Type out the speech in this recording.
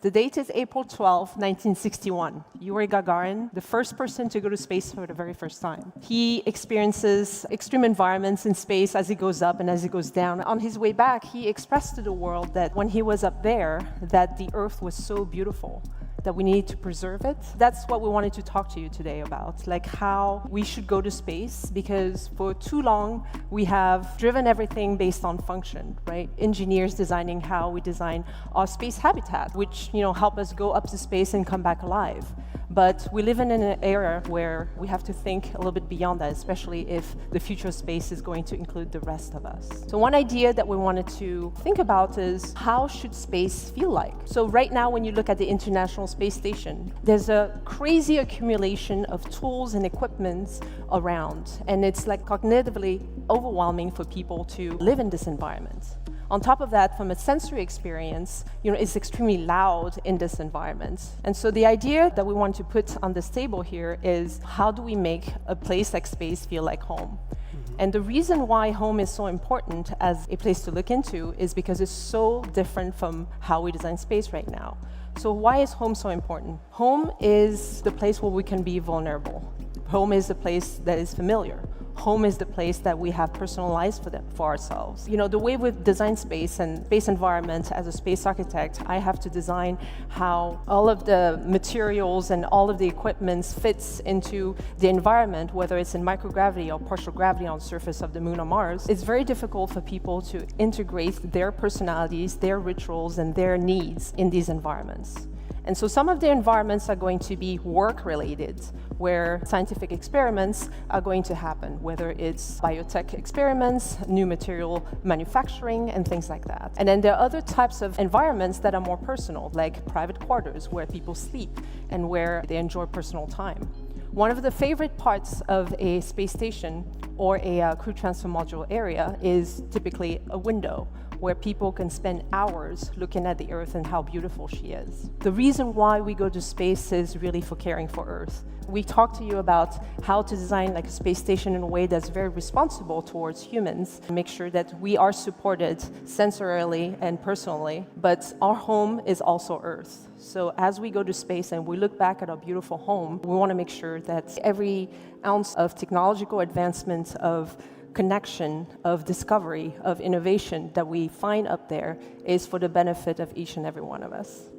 The date is April 12, 1961. Yuri Gagarin, the first person to go to space for the very first time. He experiences extreme environments in space as he goes up and as he goes down. On his way back, he expressed to the world that when he was up there, that the Earth was so beautiful, that we need to preserve it. That's what we wanted to talk to you today about, like how we should go to space, because for too long we have driven everything based on function, right? Engineers designing how we design our space habitat, which help us go up to space and come back alive. But we live in an era where we have to think a little bit beyond that, especially if the future of space is going to include the rest of us. So one idea that we wanted to think about is, how should space feel like? So right now, when you look at the International Space Station, there's a crazy accumulation of tools and equipment around, and it's like cognitively overwhelming for people to live in this environment. On top of that, from a sensory experience, it's extremely loud in this environment. And so the idea that we want to put on this table here is, how do we make a place like space feel like home? And the reason why home is so important as a place to look into is because it's so different from how we design space right now. So why is home so important? Home is the place where we can be vulnerable. Home is the place that is familiar. Home is the place that we have personalized for ourselves. The way we've designed space and space environment, as a space architect, I have to design how all of the materials and all of the equipment fits into the environment, whether it's in microgravity or partial gravity on the surface of the moon or Mars. It's very difficult for people to integrate their personalities, their rituals, and their needs in these environments. And so some of the environments are going to be work-related, where scientific experiments are going to happen, whether it's biotech experiments, new material manufacturing, and things like that. And then there are other types of environments that are more personal, like private quarters, where people sleep and where they enjoy personal time. One of the favorite parts of a space station or a crew transfer module area is typically a window, where people can spend hours looking at the Earth and how beautiful she is. The reason why we go to space is really for caring for Earth. We talked to you about how to design a space station in a way that's very responsible towards humans, and make sure that we are supported sensorily and personally, but our home is also Earth. So as we go to space and we look back at our beautiful home, we want to make sure that every ounce of technological advancement, of connection, of discovery, of innovation that we find up there is for the benefit of each and every one of us.